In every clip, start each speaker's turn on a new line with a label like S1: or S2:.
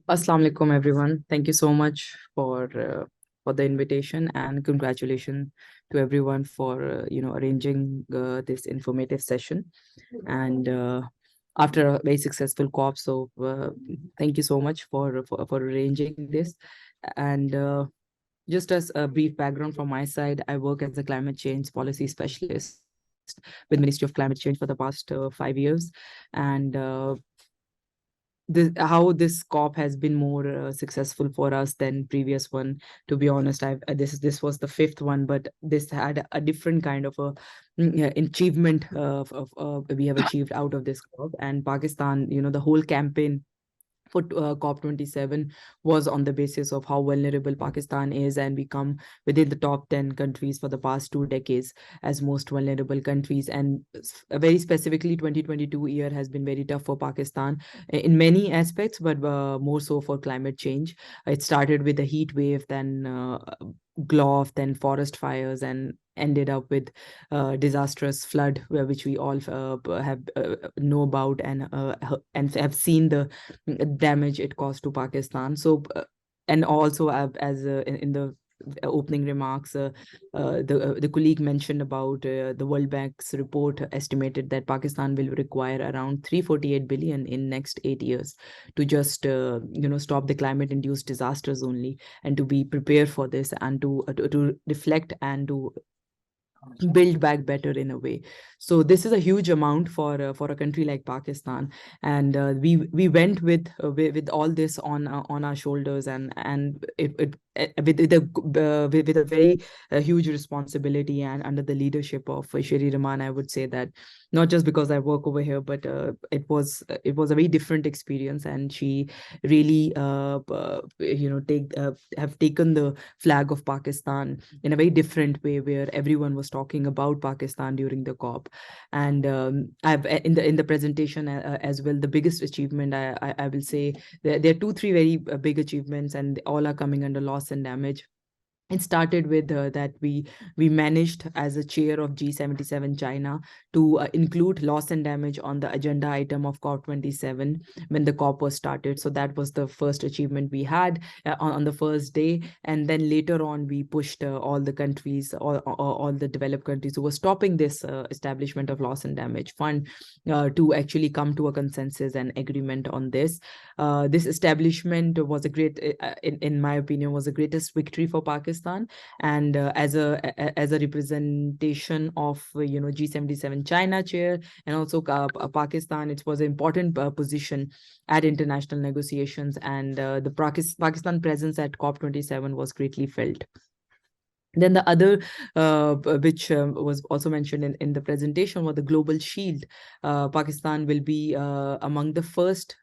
S1: Assalamu alaikum, everyone. Thank you so much for the invitation, and congratulations to everyone for arranging this informative session. And after a very successful COP, so thank you so much for arranging this. And just as a brief background from my side, I work as a climate change policy specialist with Ministry of Climate Change for the past 5 years, and how this COP has been more successful for us than previous one. To be honest, this was the fifth one, but this had a different kind of a achievement we have achieved out of this COP. And Pakistan, the whole campaign for COP27 was on the basis of how vulnerable Pakistan is, and we come within the top 10 countries for the past 2 decades as most vulnerable countries. And very specifically, 2022 year has been very tough for Pakistan in many aspects, but more so for climate change. It started with a heat wave, then GLOF, then forest fires, and ended up with disastrous flood, which we all have know about, and have seen the damage it caused to Pakistan. So, and also as in the opening remarks, the colleague mentioned about the World Bank's report estimated that Pakistan will require around 348 billion in next 8 years to just stop the climate-induced disasters only, and to be prepared for this, and to reflect and to build back better in a way. So this is a huge amount for a country like Pakistan, and we went with all this on our shoulders, and with a very huge responsibility, and under the leadership of Shri Rahman. I would say that not just because I work over here, but it was a very different experience, and she really have taken the flag of Pakistan in a very different way, where everyone was talking about Pakistan during the COP. And I've in the presentation as well, the biggest achievement, I will say there are three very big achievements, and all are coming under loss and damage. It started with that we managed, as a chair of G77 China, to include loss and damage on the agenda item of COP27 when the COP was started. So that was the first achievement we had on the first day. And then later on, we pushed all the countries, all the developed countries who were stopping this establishment of loss and damage fund to actually come to a consensus and agreement on this. This establishment was a great, in my opinion, was the greatest victory for Pakistan. And as a representation of G77 China chair, and also Pakistan, it was an important position at international negotiations, and the Pakistan presence at COP27 was greatly felt. Then the other, which was also mentioned in the presentation, was the Global Shield. Pakistan will be among the first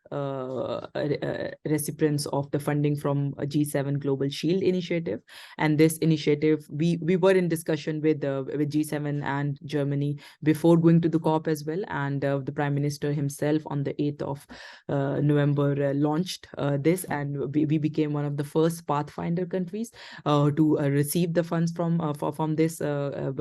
S1: recipients of the funding from a G7 Global Shield initiative. And this initiative, we were in discussion with G7 and Germany before going to the COP as well. And the Prime Minister himself on the 8th of November launched this, and we became one of the first pathfinder countries to receive the funds from this under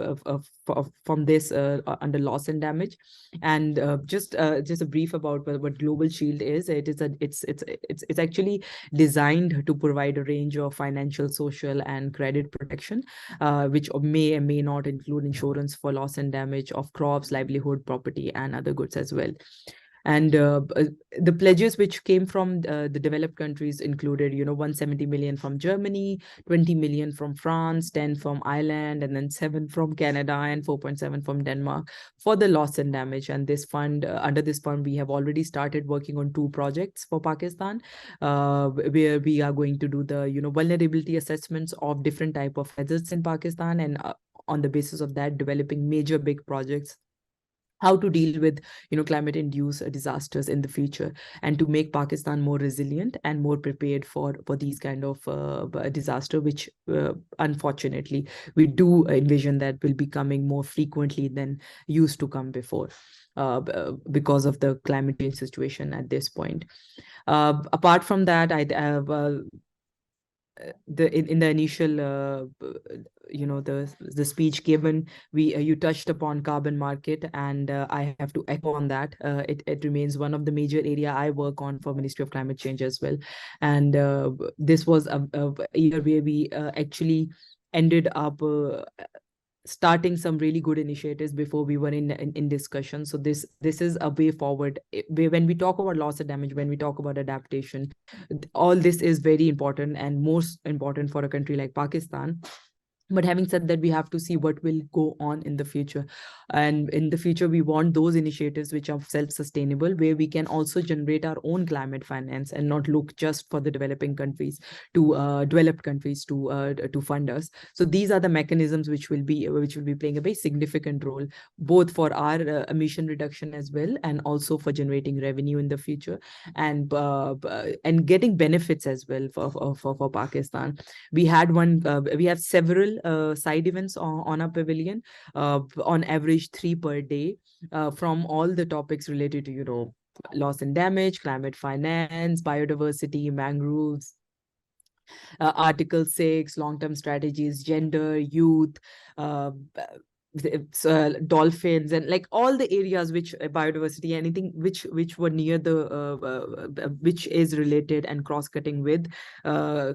S1: loss and damage. And just a brief about what Global Shield is. It's actually designed to provide a range of financial, social, and credit protection, which may and may not include insurance for loss and damage of crops, livelihood, property, and other goods as well. And the pledges which came from the developed countries included 170 million from Germany, 20 million from France, 10 from Ireland, and then 7 from Canada, and 4.7 from Denmark for the loss and damage. And this fund, under this fund, we have already started working on 2 projects for Pakistan, where we are going to do the vulnerability assessments of different type of hazards in Pakistan, and on the basis of that, developing major big projects, how to deal with climate-induced disasters in the future, and to make Pakistan more resilient and more prepared for these kind of disaster, which unfortunately we do envision that will be coming more frequently than used to come before, because of the climate change situation at this point. Apart from that, in the initial the speech given, we you touched upon carbon market, and I have to echo on that. It remains one of the major area I work on for Ministry of Climate Change as well. And this was a year where we actually ended up starting some really good initiatives before we were in discussion. So this is a way forward. When we talk about loss and damage, when we talk about adaptation, all this is very important, and most important for a country like Pakistan. But having said that, we have to see what will go on in the future. And in the future, we want those initiatives which are self-sustainable, where we can also generate our own climate finance and not look just for the developing countries to developed countries to fund us. So these are the mechanisms which will be playing a very significant role, both for our emission reduction as well, and also for generating revenue in the future, and getting benefits as well for Pakistan. We have several side events on our pavilion, on average 3 per day, from all the topics related to, loss and damage, climate finance, biodiversity, mangroves, Article 6, long-term strategies, gender, youth, dolphins, and like all the areas which biodiversity, anything which were near the which is related and cross-cutting with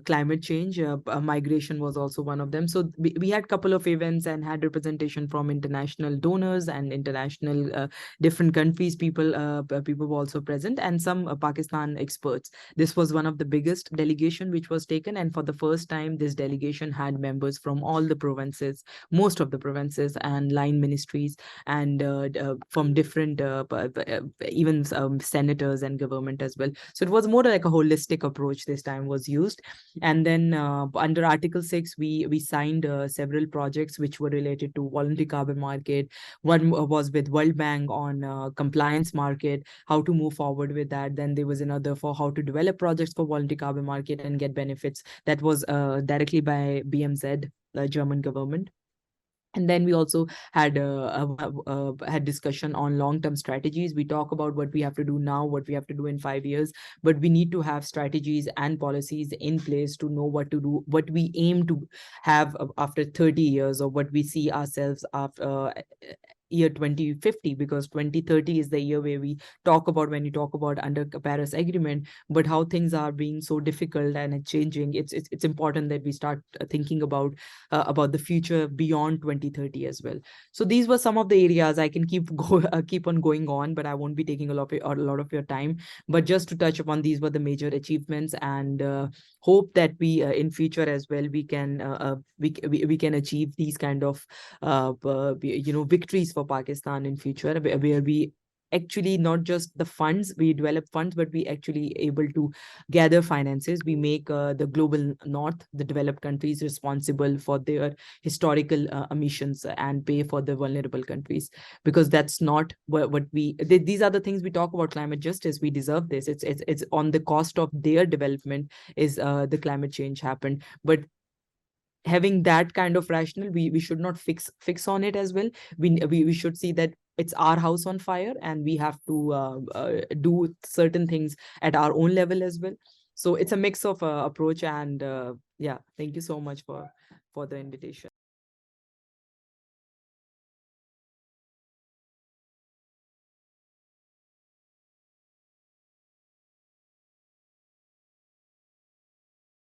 S1: climate change. Migration was also one of them. So we had a couple of events and had representation from international donors and international different countries. People were also present, and some Pakistan experts. This was one of the biggest delegation which was taken, and for the first time this delegation had members from all the provinces, most of the provinces, and line ministries, and from different even senators and government as well. So it was more like a holistic approach this time was used. And then under Article 6, we signed several projects which were related to voluntary carbon market. One was with World Bank on compliance market, how to move forward with that. Then there was another for how to develop projects for voluntary carbon market and get benefits. That was directly by BMZ, the German government. And then we also had had discussion on long-term strategies. We talk about what we have to do now, what we have to do in 5 years, but we need to have strategies and policies in place to know what to do, what we aim to have after 30 years, or what we see ourselves after year 2050, because 2030 is the year where we talk about when you talk about under Paris Agreement. But how things are being so difficult and changing, it's important that we start thinking about the future beyond 2030 as well. So these were some of the areas. I can keep on going on, but I won't be taking a lot of your time. But just to touch upon, these were the major achievements, and hope that we in future as well we can achieve these kind of victories for Pakistan in future, where we actually not just the funds, we develop funds, but we actually able to gather finances. We make the global north, the developed countries, responsible for their historical emissions and pay for the vulnerable countries, because that's not what we these are the things we talk about. Climate justice, we deserve this. It's on the cost of their development is the climate change happened. But having that kind of rational, we should not fix on it as well. We should see that it's our house on fire, and we have to do certain things at our own level as well. So it's a mix of approach, and yeah, thank you so much for the invitation.